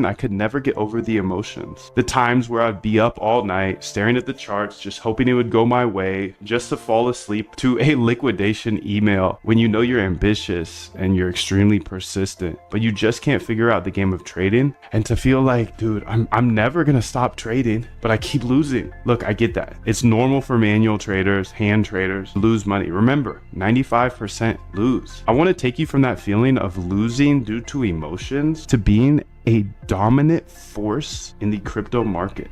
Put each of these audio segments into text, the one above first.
I could never get over the emotions. The times where I'd be up all night staring at the charts, just hoping it would go my way, just to fall asleep to a liquidation email when you know you're ambitious and you're extremely persistent, but you just can't figure out the game of trading. And to feel like, dude, I'm never gonna stop trading, but I keep losing. Look, I get that. It's normal for manual traders, hand traders, to lose money. Remember, 95% lose. I want to take you from that feeling of losing due to emotions to being a dominant force in the crypto market.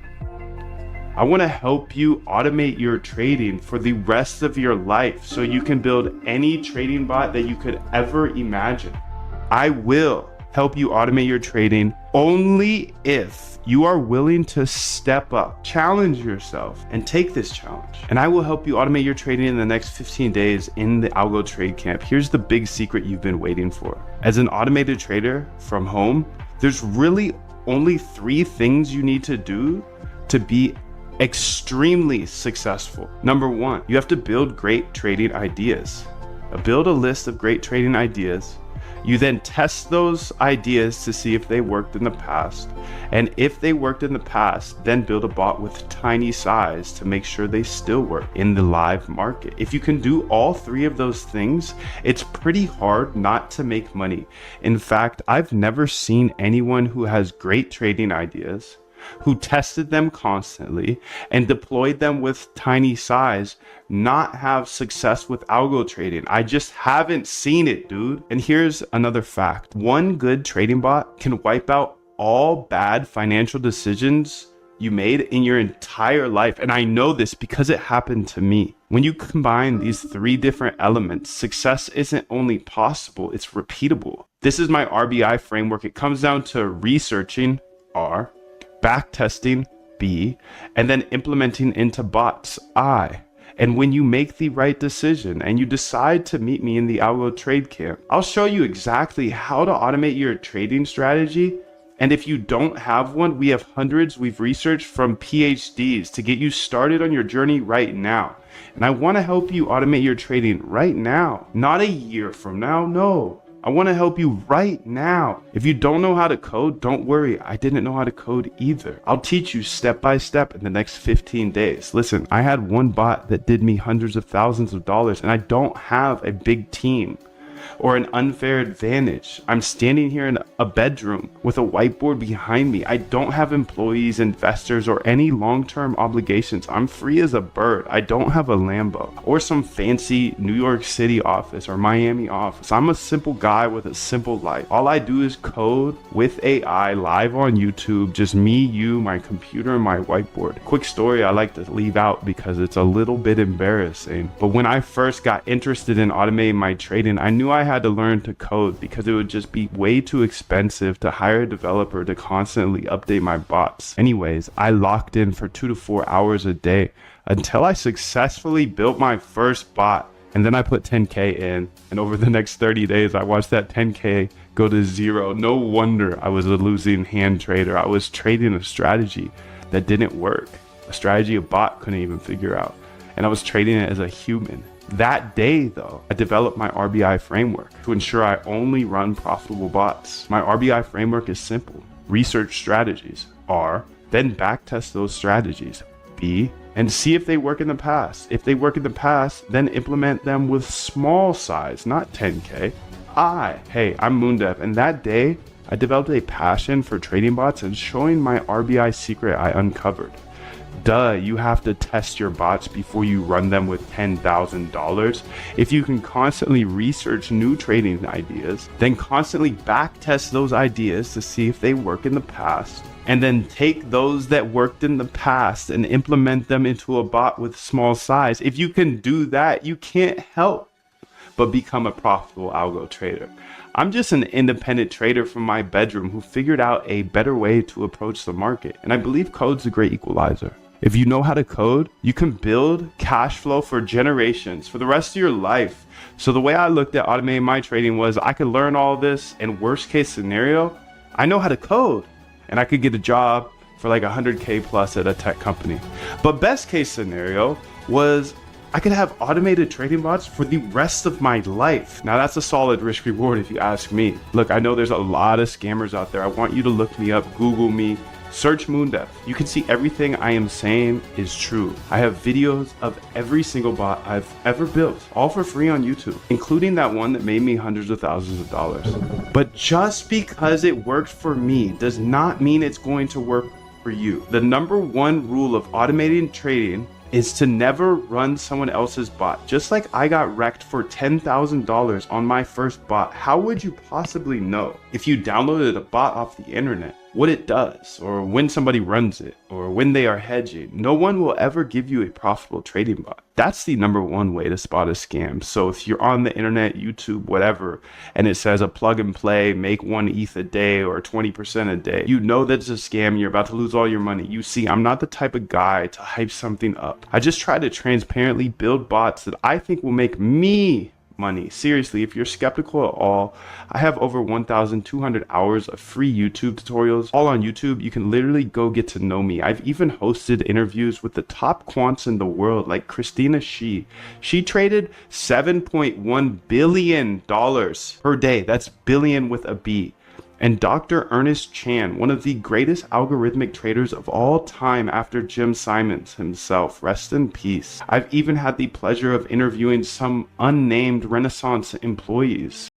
I want to help you automate your trading for the rest of your life so you can build any trading bot that you could ever imagine. I will help you automate your trading only if you are willing to step up, challenge yourself, and take this challenge. And I will help you automate your trading in the next 15 days in the Algo Trade Camp. Here's the big secret you've been waiting for. As an automated trader from home, there's really only 3 things you need to do to be extremely successful. Number 1, you have to build great trading ideas. Build a list of great trading ideas. You then test those ideas to see if they worked in the past. And if they worked in the past, then build a bot with tiny size to make sure they still work in the live market. If you can do all 3 of those things, it's pretty hard not to make money. In fact, I've never seen anyone who has great trading ideas, who tested them constantly and deployed them with tiny size, not have success with algo trading. I just haven't seen it, dude. And here's another fact. One good trading bot can wipe out all bad financial decisions you made in your entire life. And I know this because it happened to me. When you combine these 3 different elements, success isn't only possible, it's repeatable. This is my RBI framework. It comes down to researching, R, backtesting, B, and then implementing into bots, I. And when you make the right decision and you decide to meet me in the Algo Trade Camp, I'll show you exactly how to automate your trading strategy. And if you don't have one, we have hundreds we've researched from PhDs to get you started on your journey right now. And I want to help you automate your trading right now, not a year from now. No, I want to help you right now. If you don't know how to code, don't worry. I didn't know how to code either. I'll teach you step by step in the next 15 days. Listen, I had one bot that did me hundreds of thousands of dollars, and I don't have a big team or an unfair advantage. I'm standing here in a bedroom with a whiteboard behind me. I don't have employees, investors, or any long-term obligations. I'm free as a bird. I don't have a Lambo or some fancy New York City office or Miami office. I'm a simple guy with a simple life. All I do is code with AI live on YouTube, just me, you, my computer, and my whiteboard. Quick story I like to leave out because it's a little bit embarrassing. But when I first got interested in automating my trading, I knew I had to learn to code because it would just be way too expensive to hire a developer to constantly update my bots. Anyways, I locked in for 2 to 4 hours a day until I successfully built my first bot. And then I put 10K in, and over the next 30 days, I watched that 10K go to 0. No wonder I was a losing hand trader. I was trading a strategy that didn't work, a strategy a bot couldn't even figure out. And I was trading it as a human. That day, though, I developed my RBI framework to ensure I only run profitable bots. My RBI framework is simple. Research strategies, R, then backtest those strategies, B, and see if they work in the past. If they work in the past, then implement them with small size, not 10K. Hey, I'm Moondev, and that day, I developed a passion for trading bots and showing my RBI secret I uncovered. You have to test your bots before you run them with $10,000. If you can constantly research new trading ideas, then constantly backtest those ideas to see if they work in the past, and then take those that worked in the past and implement them into a bot with small size. If you can do that, you can't help but become a profitable algo trader. I'm just an independent trader from my bedroom who figured out a better way to approach the market. And I believe code's a great equalizer. If you know how to code, you can build cash flow for generations, for the rest of your life. So the way I looked at automating my trading was I could learn all this, and worst case scenario, I know how to code and I could get a job for like 100K plus at a tech company. But best case scenario was I could have automated trading bots for the rest of my life. Now that's a solid risk reward if you ask me. Look, I know there's a lot of scammers out there. I want you to look me up, Google me, search Moondev. You can see everything I am saying is true. I have videos of every single bot I've ever built, all for free on YouTube, including that one that made me hundreds of thousands of dollars. But just because it worked for me does not mean it's going to work for you. The number one rule of automating trading is to never run someone else's bot. Just like I got wrecked for $10,000 on my first bot, how would you possibly know if you downloaded a bot off the internet what it does, or when somebody runs it, or when they are hedging? No one will ever give you a profitable trading bot. That's the number one way to spot a scam. So if you're on the internet, YouTube, whatever, and it says a plug and play, make 1 ETH a day or 20% a day, you know that's a scam. You're about to lose all your money. You see, I'm not the type of guy to hype something up. I just try to transparently build bots that I think will make me money. Seriously, if you're skeptical at all, I have over 1,200 hours of free YouTube tutorials, all on YouTube. You can literally go get to know me. I've even hosted interviews with the top quants in the world, like Christina Shi. She traded $7.1 billion per day. That's billion with a B. And Dr. Ernest Chan, one of the greatest algorithmic traders of all time after Jim Simons himself. Rest in peace. I've even had the pleasure of interviewing some unnamed Renaissance employees.